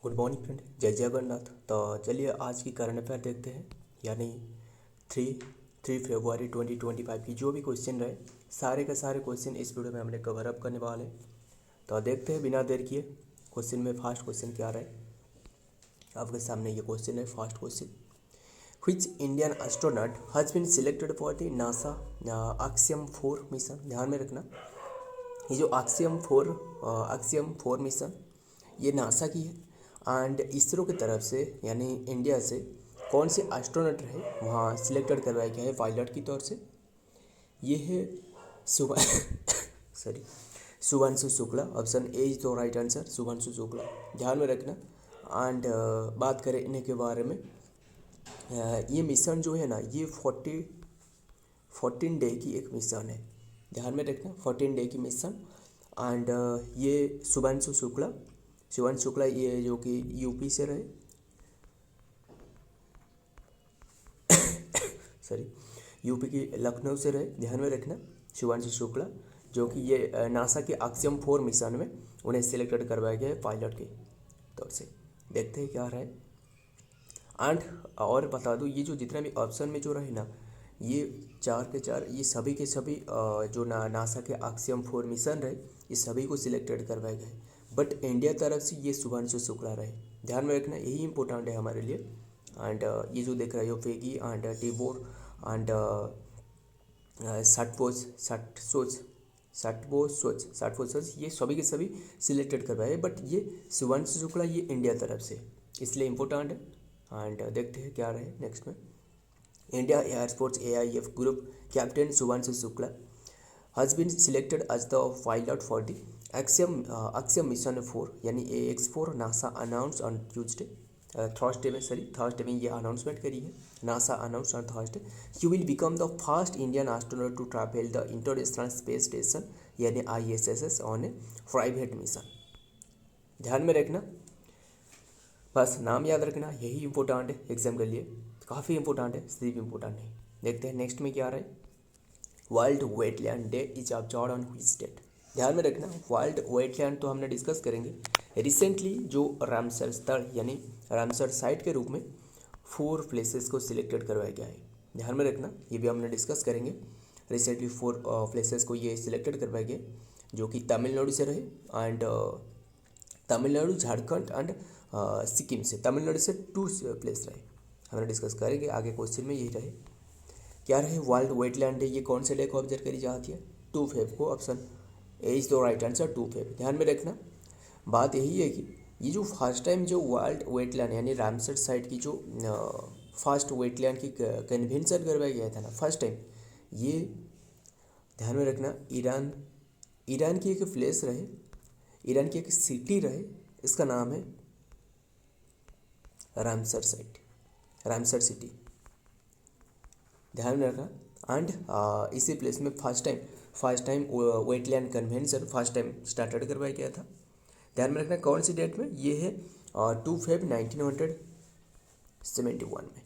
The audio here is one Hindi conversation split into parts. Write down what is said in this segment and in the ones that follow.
गुड मॉर्निंग फ्रेंड, जय जगन्नाथ। तो चलिए आज की करंट अफेयर देखते हैं। यानी थ्री थ्री फरवरी 2025 की जो भी क्वेश्चन रहे सारे के सारे क्वेश्चन इस वीडियो में हमने कवर अप करने वाले। तो देखते हैं बिना देर किए क्वेश्चन में। फर्स्ट क्वेश्चन क्या रहे आपके सामने, ये क्वेश्चन है। First question, which Indian astronaut has been selected for the NASA Axiom 4 mission. ध्यान में रखना, ये जो एक्सियम 4 मिशन ये नासा की है एंड इसरो की तरफ से यानी इंडिया से कौन से एस्ट्रोनॉट रहे वहाँ सिलेक्टेड करवाया गया है पायलट की तौर से। ये है सुबह sorry Shubhanshu Shukla. Option A is the right answer, Shubhanshu Shukla. ध्यान में रखना। एंड बात करें इन्हीं के बारे में, ये मिशन जो है ना ये 14 डे की एक मिशन है। ध्यान में रखना, 14 डे की मिशन। एंड ये शुभांशु शुक्ला ये जो कि यूपी से रहे, सॉरी यूपी की लखनऊ से रहे। ध्यान में रखना, शुभांशु शुक्ला जो कि ये नासा के एक्सियम 4 मिशन में उन्हें सिलेक्टेड करवाया गया है पायलट के तौर से। देखते हैं क्या रहा है। एंड और बता दूँ, ये जो जितना भी ऑप्शन में जो रहे ना ये 4 के 4 ये सभी के सभी जो नासा के एक्सियम 4 मिशन रहे ये सभी को सिलेक्टेड करवाए गए, बट इंडिया तरफ से ये शुभांशु शुक्ला रहे। ध्यान में रखना, यही इंपॉर्टेंट है हमारे लिए। एंड ये जो देख रहे हो फेगी एंड टीबोर एंड साटफोज ये सभी के सभी सिलेक्टेड करवाए, बट ये शुभांशु शुक्ला ये इंडिया तरफ से, इसलिए इम्पोर्टेंट है। एंड देखते हैं क्या रहे नेक्स्ट में। India air force AIF group captain Shubhanshu Shukla has been selected as the pilot for the Axiom Mission 4 यानी AX4 NASA announced on Tuesday, Thursday में ये अनाउंसमेंट करी है। NASA announce on Thursday you will become the first Indian astronaut to travel the International Space Station यानी ISS on a private mission. ध्यान में रखना, बस नाम याद रखना, यही इंपॉर्टेंट है एग्जाम के लिए, काफ़ी इंपॉर्टेंट है, सिर्फ इंपॉर्टेंट नहीं। देखते हैं नेक्स्ट में क्या रहा है। World Wetland Day is observed on which date. ध्यान में रखना, वर्ल्ड वेटलैंड तो हमने डिस्कस करेंगे। रिसेंटली जो रामसर स्थल यानी रामसर साइट के रूप में 4 प्लेसेस को सिलेक्टेड करवाया गया है। ध्यान में रखना, ये भी हमने डिस्कस करेंगे। रिसेंटली 4 प्लेसेस को ये सिलेक्टेड करवाया गया जो कि तमिलनाडु से रहे एंड तमिलनाडु, झारखंड एंड सिक्किम से। तमिलनाडु से 2 प्लेस रहे, हमने डिस्कस करेंगे आगे क्वेश्चन में। यही रहे क्या रहे, वर्ल्ड वेटलैंड डे ये कौन से डे को ऑब्जर्व करी जाती है, 2 फेब को। Option A is the right answer, 2 Feb. ध्यान में रखना, बात यही है कि ये जो फर्स्ट टाइम जो वर्ल्ड वेटलैंड यानी रामसर साइट की जो फर्स्ट वेटलैंड की कन्वेंशन करवाया गया था ना फर्स्ट टाइम, ये ध्यान में रखना ईरान की एक प्लेस रहे, ईरान की एक सिटी रहे, इसका नाम है रामसर साइट, रामसर सिटी। ध्यान में रखना। एंड इसी प्लेस में first time wetland convention first time started करवाया गया था। ध्यान में रखना कौन सी डेट में, ये है 2 फेब 1971 में।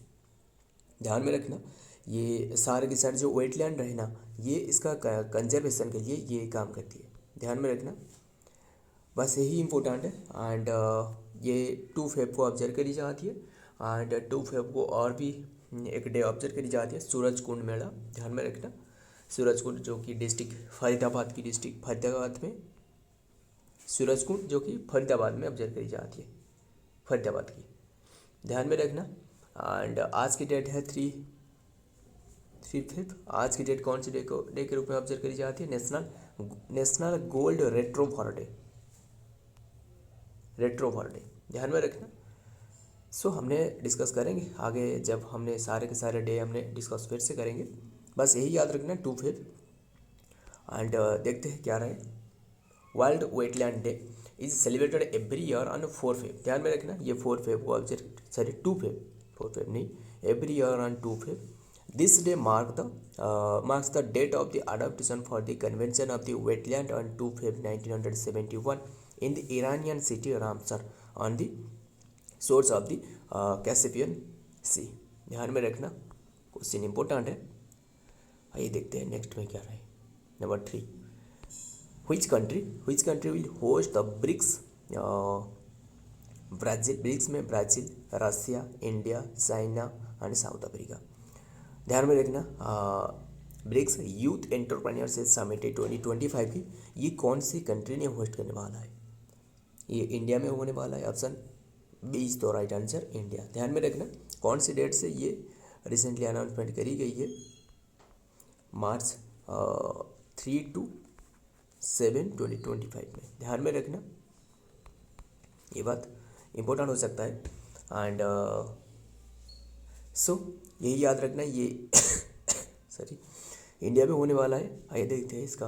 ध्यान में रखना, ये सारे के सारे जो वेटलैंड रहे ना ये इसका कंजर्वेशन के लिए ये काम करती है। ध्यान में रखना, बस यही इंपॉर्टेंट है। एंड ये 2 फेब को ऑब्जर्व करी जाती है एंड 2 फेब को और भी एक डे ऑब्जर्व करी जाती है सूरज कुंड मेला। ध्यान में रखना, सूरज कुंड जो कि डिस्ट्रिक्ट फरीदाबाद में सूरज कुंड जो कि फरीदाबाद में ऑब्जर्व करी जाती है, फरीदाबाद की। ध्यान में रखना। एंड आज की डेट है 3 फेब। आज की डेट कौन सी डे के रूप में ऑब्जर्व करी जाती है, नेशनल गोल्ड रेट्रोवर डे। ध्यान में रखना। सो हमने डिस्कस करेंगे आगे, जब हमने सारे के सारे डे हमने डिस्कस फिर से करेंगे। बस यही याद रखना, 2 फेब। एंड देखते हैं क्या रहे। World Wetland Day is celebrated every year on 4 Feb. ध्यान में रखना, ये 4 फेब को ऑब्जर्व 2 फेब, 4 फेब नहीं, every year on 2 Feb. This day marks the date of the adoption for the convention of the wetland on 2 Feb 1971 in the Iranian city Ramsar on the source of the Caspian sea. ध्यान में रखना, क्वेश्चन इंपॉर्टेंट है। आइए देखते हैं नेक्स्ट में क्या रहे। Number 3, which country will host the BRICS Brazil, BRICS में Brazil, Russia, India, China and South Africa. ध्यान में रखना ब्रिक्स यूथ एंटरप्रेन्योरशिप समिट 2025 की ये कौन सी कंट्री ने होस्ट करने वाला है? ये इंडिया में होने वाला है। Option B is the right answer, India. ध्यान में रखना कौन सी डेट से ये रिसेंटली अनाउंसमेंट करी गई है, मार्च 3 to 7 2025 में। ध्यान में रखना ये बात इम्पोर्टेंट हो सकता है। एंड सो यही याद रखना ये सॉरी इंडिया में होने वाला है। आइए देखते हैं इसका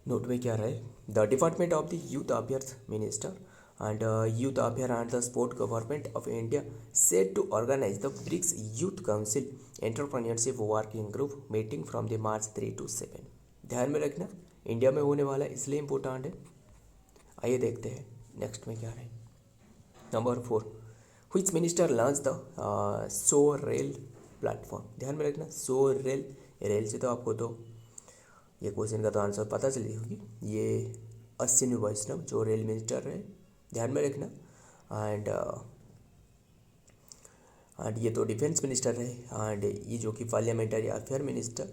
नोट में क्या रहे। The department of the youth affairs minister and youth affair and the sport government of India set to organise the BRICS youth council entrepreneurship working group meeting from the March 3 to 7। ध्यान में रखना इंडिया में होने वाला है, इसलिए इम्पोर्टेंट है। आइए देखते हैं नेक्स्ट में क्या रहे। Number 4, which minister launch the so rail platform. ध्यान में रखना सो रेल से तो आपको तो ये क्वेश्चन का तो आंसर पता चली होगी। ये अश्विनी वैष्णव जो रेल मिनिस्टर रहे, ध्यान में रखना। एंड ये तो डिफेंस मिनिस्टर रहे। एंड ये जो कि पार्लियामेंट्री अफेयर मिनिस्टर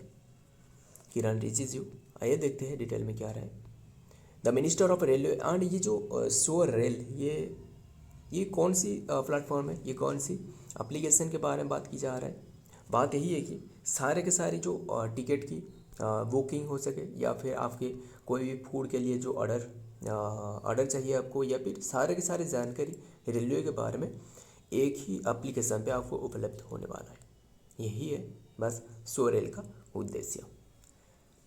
किरण रिजिजू। आइए देखते हैं डिटेल में क्या रहे। The minister of railway and ये जो सो रेल ये कौन सी प्लेटफॉर्म है, ये कौन सी एप्लीकेशन के बारे में बात की जा रहा है। बात यही है कि सारे के सारे जो टिकट की बुकिंग हो सके, या फिर आपके कोई भी फूड के लिए जो ऑर्डर चाहिए आपको, या फिर सारे के सारे जानकारी रेलवे के बारे में एक ही एप्लीकेशन पे आपको उपलब्ध होने वाला है। यही है बस सो रेल का उद्देश्य।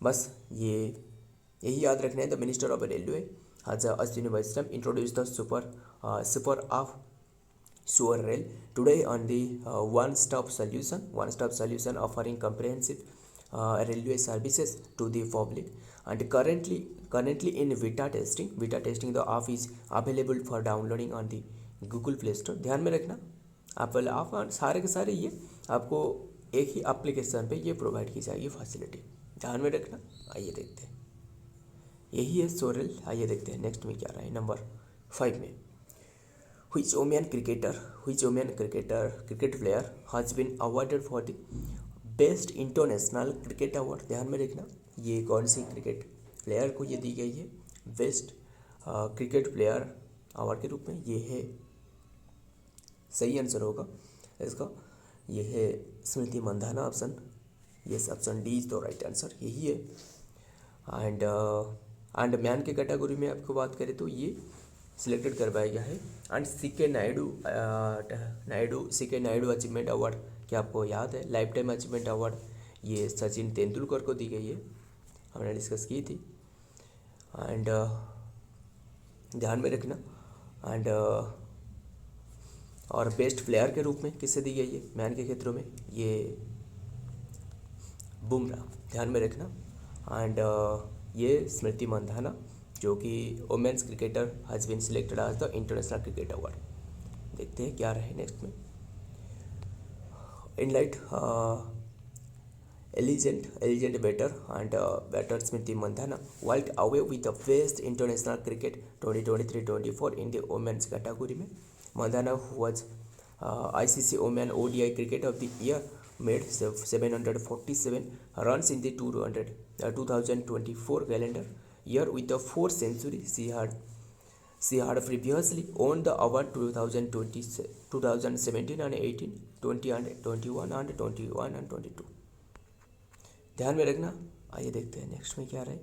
बस यही याद रखना है। The minister of railway has Ashwini Vaishnav introduced the super of Sewer Rail today on the one-stop solution offering comprehensive railway services to the public, and currently in beta testing. The app is available for downloading on the Google Play Store। ध्यान में रखना एप्पल आप सारे के सारे ये आपको एक ही एप्लीकेशन पे ये प्रोवाइड की जाएगी फैसिलिटी। ध्यान में रखना। आइए देखते हैं, यही है सोरेल। आइए देखते हैं नेक्स्ट में क्या रहा है। नंबर 5 में which women cricket player has been awarded for the best international cricket award. ध्यान में रखना ये कौन सी क्रिकेट प्लेयर को ये दी गई है बेस्ट क्रिकेट प्लेयर अवार्ड के रूप में। ये है सही आंसर होगा इसका, ये है Smriti Mandhana. Option D is the right answer, यही है। एंड मैन के कैटेगरी में आपको बात करें तो ये सिलेक्टेड करवाया गया है। And CK Naidu achievement award, क्या आपको याद है लाइफ टाइम अचीवमेंट अवार्ड ये सचिन तेंदुलकर को दी गई है, हमने डिस्कस की थी। एंड ध्यान में रखना। एंड और बेस्ट प्लेयर के रूप में किसे दी गई है मैन के क्षेत्रों में, ये बुमराह। ध्यान में रखना। एंड ये स्मृति मंधाना जो कि women's cricketer has been selected as the international cricket award. देखते हैं क्या रहे नेक्स्ट में। इनलाइट elegant batter Smriti Mandhana walked away with the best international cricket 2023-24 in the women's category में। Mandhana who was ICC Women ODI Cricket of the Year made 747 runs in the 2024 calendar year with the 4th century. She had previously won the award 2017 and 18, 20 and 21 and 21 and 22। ध्यान में रखना। आइए देखते हैं नेक्स्ट में क्या रहे।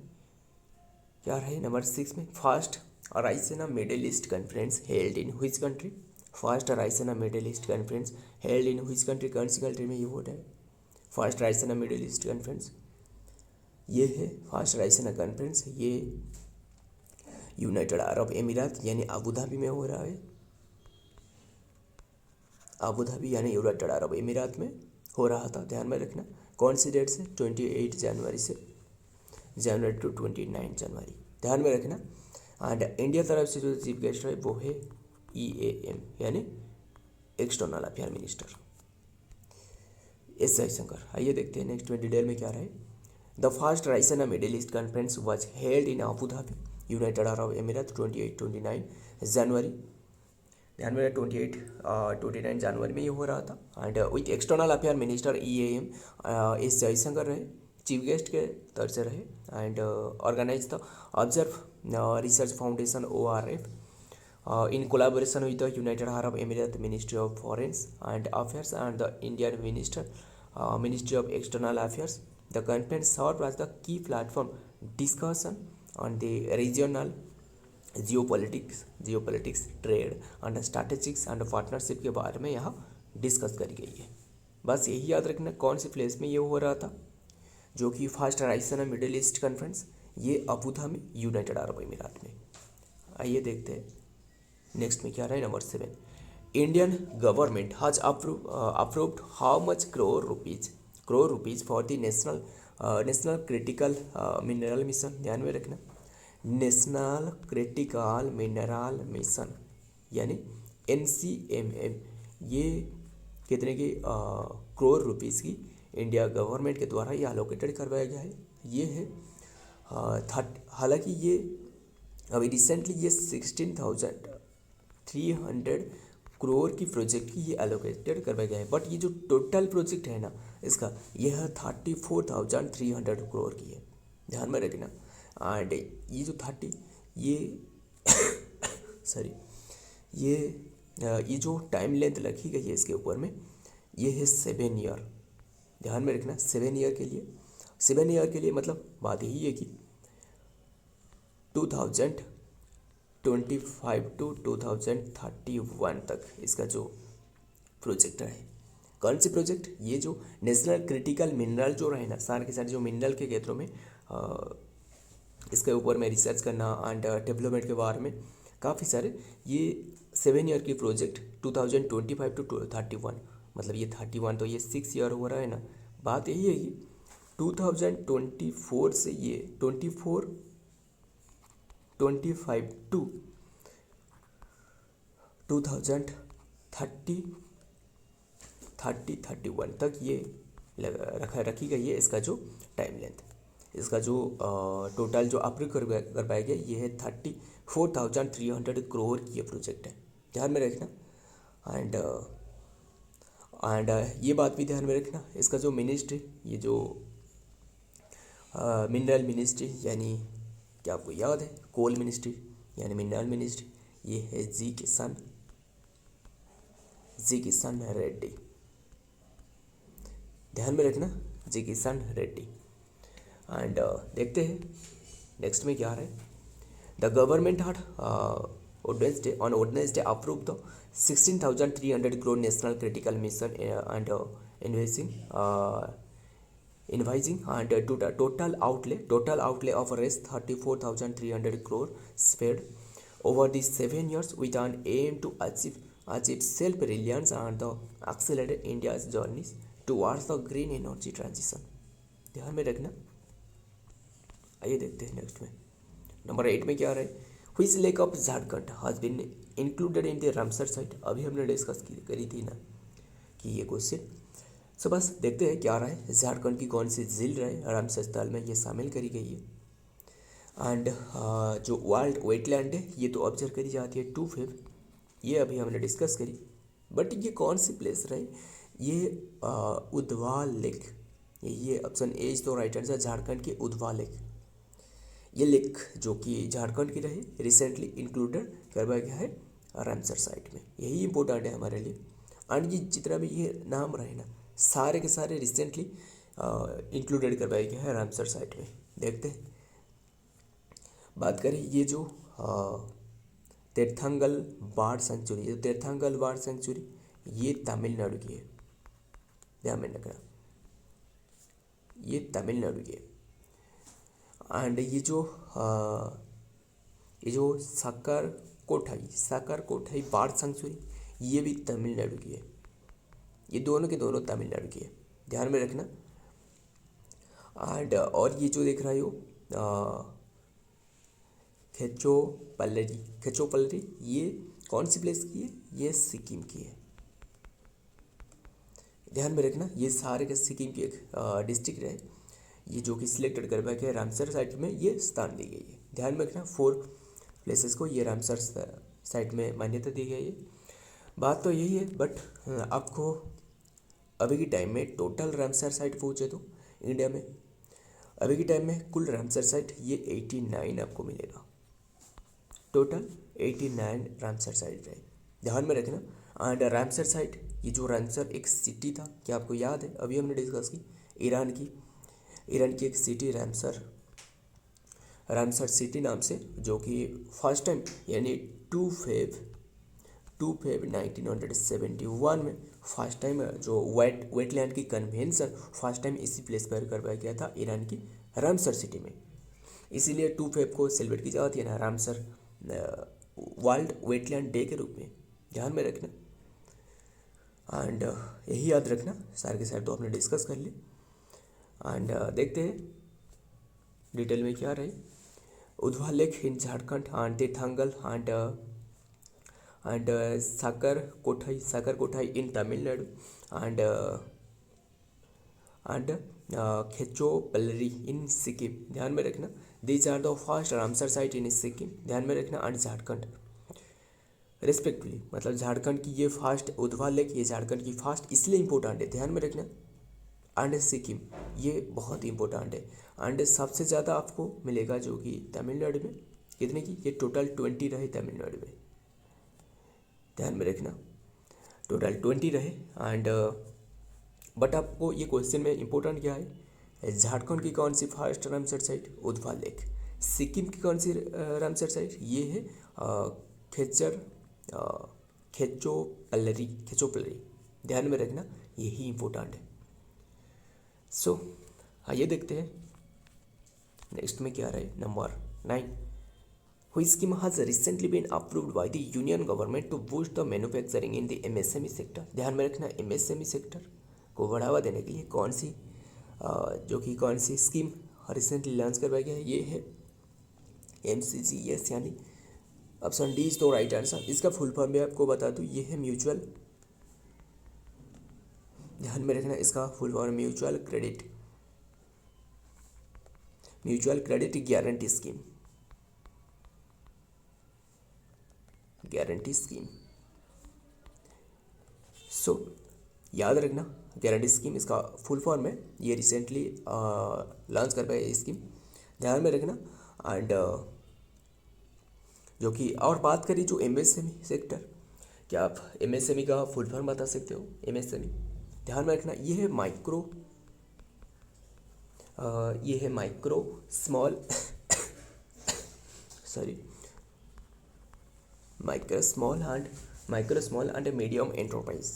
नंबर 6 में first Raisina Middle East conference held in which country. First Raisina Middle East conference held in which country, कौन सी कंट्री में ये वोट है। First Raisina Middle East conference ये है फर्स्ट राइसेना कॉन्फ्रेंस, ये यूनाइटेड अरब अमीरात यानी अबू धाबी में हो रहा है। अबू धाबी यानी यूनाइटेड अरब अमीरात में हो रहा था। ध्यान में रखना कौन सी डेट से, 28 जनवरी से जनवरी टू 29 जनवरी। ध्यान में रखना। एंड इंडिया तरफ से जो चीफ गेस्ट है वो है EAM यानी external affair minister S Jaishankar. आइए देखते हैं नेक्स्ट में डिटेल में क्या रहे। The first Raisina Middle East conference was held in Abu Dhabi United Arab अमीरात 28-29 जनवरी। ध्यान में 29 जनवरी में ये हो रहा था। And with external affair minister EAM S Jaishankar रहे, चीफ गेस्ट के तौर से रहे। And organise the observe research foundation ORF in collaboration with the United Arab Emirates Ministry of Foreign and Affairs and the Indian Ministry of External Affairs. The conference served as the key platform discussion on the regional geopolitics trade and strategics and partnership के बारे में यहाँ डिस्कस करी गई है। बस यही याद रखना कौन सी प्लेस में ये हो रहा था, जो कि फर्स्ट राइसन मिडिल ईस्ट कॉन्फ्रेंस, ये अबू धाबी यूनाइटेड अरब अमीरात में। आइए देखते हैं नेक्स्ट में क्या रहा है। Number 7, Indian government has approved how much crore rupees for the national critical mineral mission. ध्यान में रखना, नेशनल क्रिटिकल मिनरल मिशन यानी NCMM, ये कितने की करोड़ रुपीज़ की इंडिया गवर्नमेंट के द्वारा ये अलोकेटेड करवाया गया है। ये है हालांकि ये अभी रिसेंटली ये 16,300 करोड़ की प्रोजेक्ट की ये एलोकेटेड करवाया गया है, बट ये जो टोटल प्रोजेक्ट है ना इसका, यह 34,300 करोड़ की है। ध्यान में रखना। एंड ये जो 30 ये सॉरी ये जो टाइम लेंथ रखी गई है इसके ऊपर में, ये है 7 ईयर। ध्यान में रखना, 7 ईयर के लिए मतलब बात यही है कि 2025 to 2031 तक इसका जो प्रोजेक्ट है। कौन सी प्रोजेक्ट? ये जो नेशनल क्रिटिकल मिनरल जो रहे ना, सारे के सारे जो मिनरल के क्षेत्रों में इसके ऊपर में रिसर्च करना एंड डेवलपमेंट के बारे में काफ़ी सारे, ये 7 ईयर की प्रोजेक्ट 2025 to 31, मतलब ये 31 तो ये 6 ईयर हो रहा है ना। बात यही है कि 2024 से ये 25 to 2031 तक ये रखी गई है इसका जो टाइम लेंथ। इसका जो टोटल जो अप्रूव करवाया गया ये है 34,300 करोड़ की ये प्रोजेक्ट है। ध्यान में रखना। एंड ये बात भी ध्यान में रखना, इसका जो मिनिस्ट्री, ये जो मिनरल मिनिस्ट्री यानी क्या आपको याद है, कोल मिनिस्ट्री यानी मिनरल मिनिस्ट्री, ये है जी किशन रेड्डी। ध्यान में रखना, जी किशन रेड्डी। एंड देखते हैं नेक्स्ट में क्या है। The government had on Wednesday approved the 16,300 crore national critical mission and invoicing and total outlay of rest 34,300 crore spread over the 7 years with an aim to achieve self-reliance and accelerate India's journeys towards the green energy transition। ध्यान में रखना। आइए देखते हैं नेक्स्ट में। नंबर 8 में क्या रहा है। Which lake of Jharkhand has been included in the Ramsar site? अभी हमने डिस्कस करी थी ना कि ये क्वेश्चन। सो बस देखते हैं क्या रहा है। झारखंड की कौन सी झील रहे रामसर स्थल में ये शामिल करी गई है। एंड जो वर्ल्ड वेटलैंड है ये तो ऑब्जर्व करी जाती है 2 फेब, ये अभी हमने डिस्कस करी। बट ये कौन सी प्लेस रहे, ये उधवा लेक, ये ऑप्शन ए इज तो राइट आंसर, झारखंड की उधवा लेक। ये लेक जो कि झारखंड की रही रिसेंटली इंक्लूडेड करवाया गया है रामसर साइट में, यही इंपॉर्टेंट है हमारे लिए। एंड ये जितना भी ये नाम रहे ना सारे के सारे रिसेंटली इंक्लूडेड करवाया गया है रामसर साइट में। देखते हैं, बात करें ये जो तीर्थंगल बर्ड सेंचुरी, ये तीर्थंगल बर्ड सेंचुरी ये तमिलनाडु की है। ध्यान में रखना, ये तमिलनाडु की है। एंड ये जो साकर कोठाई बर्ड सेंचुरी ये भी तमिलनाडु की है। ये दोनों के दोनों तमिलनाडु की है, ध्यान में रखना। एंड और ये जो देख रहे हो खेचोपल्लरी ये कौन सी प्लेस की है, ये सिक्किम की है। ध्यान में रखना, ये सारे के सिक्किम की एक डिस्ट्रिक्ट है, ये जो कि सिलेक्टेड करवाया गया रामसर साइट में ये स्थान दी गई है। ध्यान में रखना 4 प्लेसेस को ये रामसर साइट में मान्यता दी गई है। बात तो यही है, बट आपको अभी के टाइम में टोटल रामसर साइट पूछे तो इंडिया में अभी के टाइम में कुल रामसर साइट ये 89 आपको मिलेगा। टोटल 89 रामसर साइट है, ध्यान में रखना। एंड रामसर साइट, ये जो रामसर एक सिटी था, क्या आपको याद है? अभी हमने डिस्कस की ईरान की एक सिटी रामसर सिटी नाम से, जो कि फर्स्ट टाइम यानी 2 फेब 1971 में फर्स्ट टाइम जो वेटलैंड की कन्वेंशन फर्स्ट टाइम इसी प्लेस पर करवाया गया था, ईरान की रामसर सिटी में। इसीलिए 2 फेब को सेलिब्रेट की जाती है ना रामसर वर्ल्ड वेटलैंड डे के रूप में, ध्यान में रखना। एंड यही याद रखना, सारे के सारे तो आपने डिस्कस कर लिए। एंड देखते हैं डिटेल में क्या रहे। Udhwa lake in Jharkhand and Therthangal and Sakkarakottai in Tamil Nadu and Khecheopalri in Sikkim, ध्यान में रखना। These are the first Ramsar site in Sikkim, ध्यान में रखना। एंड झारखंड रिस्पेक्टिवली, मतलब झारखंड की ये फास्ट उधवा लेक, ये झारखंड की फास्ट इसलिए इंपॉर्टेंट है, ध्यान में रखना। एंड सिक्किम ये बहुत इंपॉर्टेंट है। एंड सबसे ज़्यादा आपको मिलेगा जो कि तमिलनाडु में, कितने की? ये टोटल 20 रहे तमिलनाडु में, ध्यान में रखना, टोटल 20 रहे। एंड बट आपको ये क्वेश्चन में इंपॉर्टेंट क्या है, झारखंड की कौन सी first Ramsar site? Udhwa lake. Sikkim की कौन सी रामसर साइट? ये है खेचोपल्लरी, ध्यान में रखना, यही इंपॉर्टेंट है। सो आइए देखते हैं नेक्स्ट में क्या रहे। Number 9, which scheme has recently been approved by the union government to boost the manufacturing in the MSME sector, ध्यान में रखना। MSME सेक्टर को बढ़ावा देने के लिए कौन सी स्कीम रिसेंटली लॉन्च करवाई गई है? ये है MCGS, यानी ऑप्शन डी इज तो राइट आंसर। इसका फुल फॉर्म भी आपको बता दूँ, ये है म्यूचुअल, ध्यान में रखना, इसका full form mutual credit guarantee scheme. So याद रखना, गारंटी स्कीम इसका फुल फॉर्म है। ये रिसेंटली लॉन्च कर पाए स्कीम, ध्यान में रखना। एंड जो कि और बात करी जो MSME सेक्टर, क्या आप MSME का फुल फॉर्म बता सकते हो? MSME ध्यान में रखना, ये है micro small and medium enterprise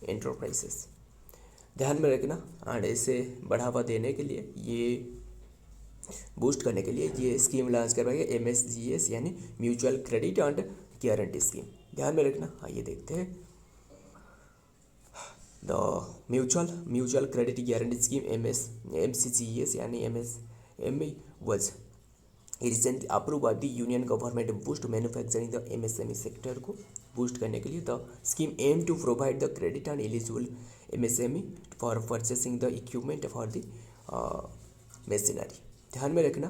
enterprises, ध्यान में रखना। एंड इसे बढ़ावा देने के लिए, ये बूस्ट करने के लिए ये स्कीम लॉन्च करवाई है MSGS, यानी mutual credit and guarantee scheme, ध्यान में रखना। आइए देखते हैं the mutual credit guarantee scheme MCGS यानी MSME was recently approve by the union government boost manufacturing the MSME sector को बूस्ट करने के लिए। The scheme aim to provide the credit and eligible MSME for purchasing the equipment for the machinery, ध्यान में रखना,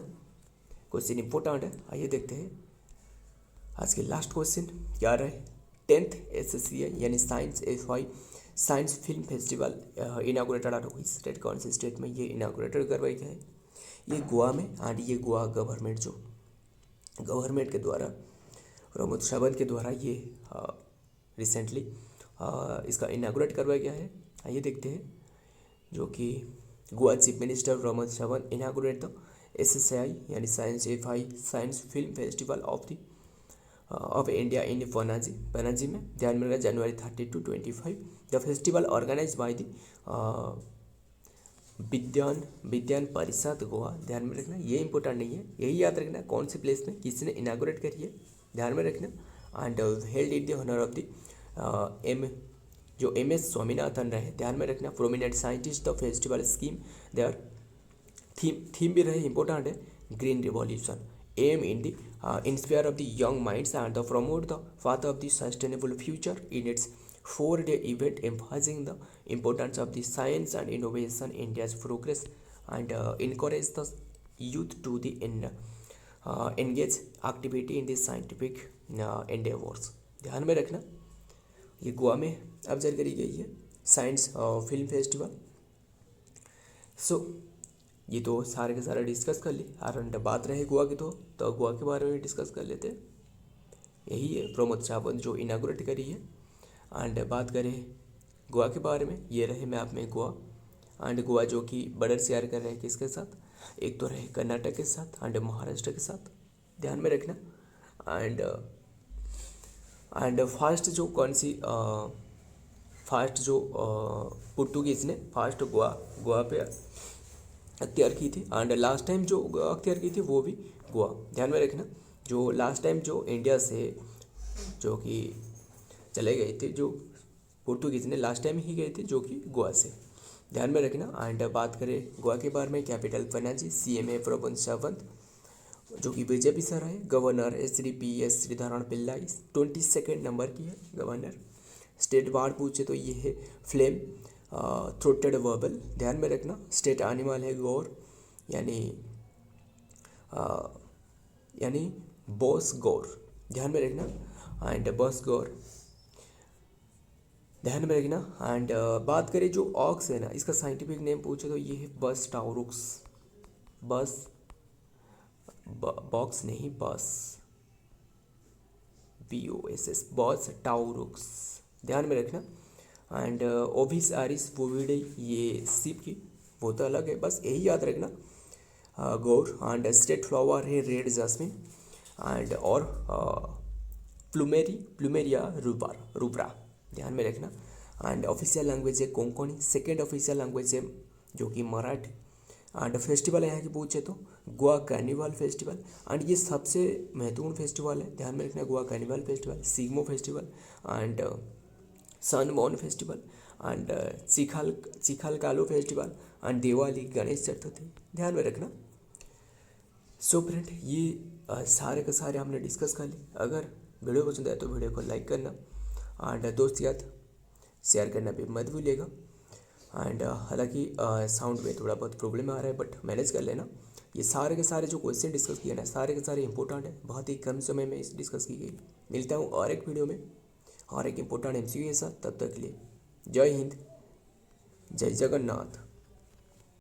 क्वेश्चन इंपॉर्टेंट है। आइए देखते हैं आज के लास्ट क्वेश्चन क्या रहे। 10th SSCI यानी science film festival inaugurated at which state, कौन से स्टेट में ये इनागोरेटेड करवाई गया है? ये गोवा में। एंड ये गोवा गवर्नमेंट के द्वारा, प्रमोद सावंत के द्वारा ये रिसेंटली इसका इनागोरेट करवाया गया है। आइए देखते हैं, जो कि Goa chief minister Pramod Sawant inaugurate the SSCI यानी science film festival of India in Panaji में, ध्यान में रखना, January 30 to 25। The festival organise by the Vigyan Parishad Goa, ध्यान में रखना, ये इंपॉर्टेंट नहीं है, यही याद रखना कौन से प्लेस में किसी ने इनागोरेट करी है, ध्यान में रखना। And held in the honour of the जो MS स्वामीनाथन रहे, ध्यान में रखना, prominent scientist. The festival scheme their theme भी रहे, इंपॉर्टेंट है, green revolution, aim in the inspire of the young minds and the promote the path of the sustainable future in its 4-day event emphasizing the importance of the science and innovation, India's progress, and encourage the youth to engage activity in the scientific endeavors। ध्यान में रखना ये गोवा में ऑब्जर्व करी गई है साइंस फिल्म फेस्टिवल। सो ये तो सारे के सारे डिस्कस कर ली। और बात रहे गोवा की तो गोवा के बारे में डिस्कस कर लेते हैं। यही है प्रमोद सावंत जो इनाग्रेट करी है। एंड बात करें गोवा के बारे में, ये रहे मैप में गोवा। एंड गोवा जो कि बॉर्डर शेयर कर रहे हैं किसके साथ, एक तो रहे कर्नाटक के साथ एंड महाराष्ट्र के साथ, ध्यान में रखना। एंड फास्ट जो कौन सी फास्ट जो पुर्तगीज़ ने फास्ट गोवा पे अख्तियार की थी। एंड लास्ट टाइम जो अख्तियार की थी वो भी गोवा, ध्यान में रखना। जो लास्ट टाइम जो इंडिया से जो कि चले गए थे, जो पुर्तगीज़ ने लास्ट टाइम ही गए थे जो कि गोवा से, ध्यान में रखना। एंड बात करें गोवा के बारे में, कैपिटल पनाजी, CMA प्रमोद सावंत जो कि बीजेपी से रहे। Governor Shri PS Sreedharan Pillai 22 number की है गवर्नर। स्टेट बार पूछे तो ये है फ्लेम थ्रोटेड वर्बल, ध्यान में रखना। स्टेट एनिमल है गौर, यानी बॉस गौर, ध्यान में रखना। एंड बॉस गौर ध्यान में रखना। एंड बात करें जो ऑक्स है ना, इसका साइंटिफिक नेम पूछे तो ये है बस टाउरुक्स। बस बॉक्स नहीं, बस BOSS बॉस टाउरुक्स, ध्यान में रखना। एंड ओविस आरिस बोविडे ये सीप की, वो तो अलग है, बस यही याद रखना। गौर। एंड स्टेट फ्लावर है रेड जास्मिन। एंड और प्लूमेरिया रूबरा, ध्यान में रखना। एंड ऑफिशियल लैंग्वेज है कोंकणी। सेकेंड ऑफिशियल लैंग्वेज है जो कि मराठी। एंड फेस्टिवल यहाँ की पूछे तो गोवा कार्निवल फेस्टिवल। एंड ये सबसे महत्वपूर्ण फेस्टिवल है, ध्यान में रखना। Goa carnival festival, Shigmo festival, and sunburn festival, and चिखल कालो फेस्टिवल, एंड दिवाली, गणेश चतुर्थी, ध्यान में रखना। सो फ्रेंड ये सारे के सारे हमने डिस्कस कर ली। अगर वीडियो पसंद आए तो वीडियो को लाइक करना एंड दोस्त याद शेयर करना भी मत भूलिएगा। एंड हालांकि साउंड में थोड़ा बहुत प्रॉब्लम आ रहा है बट मैनेज कर लेना। ये सारे के सारे जो क्वेश्चन डिस्कस किए ना, सारे के सारे इंपॉर्टेंट है, बहुत ही कम समय में इस डिस्कस की गई। मिलता हूँ और एक वीडियो में और एक इम्पोर्टेंट MCQ के साथ। तब तक के लिए जय हिंद, जय जगन्नाथ।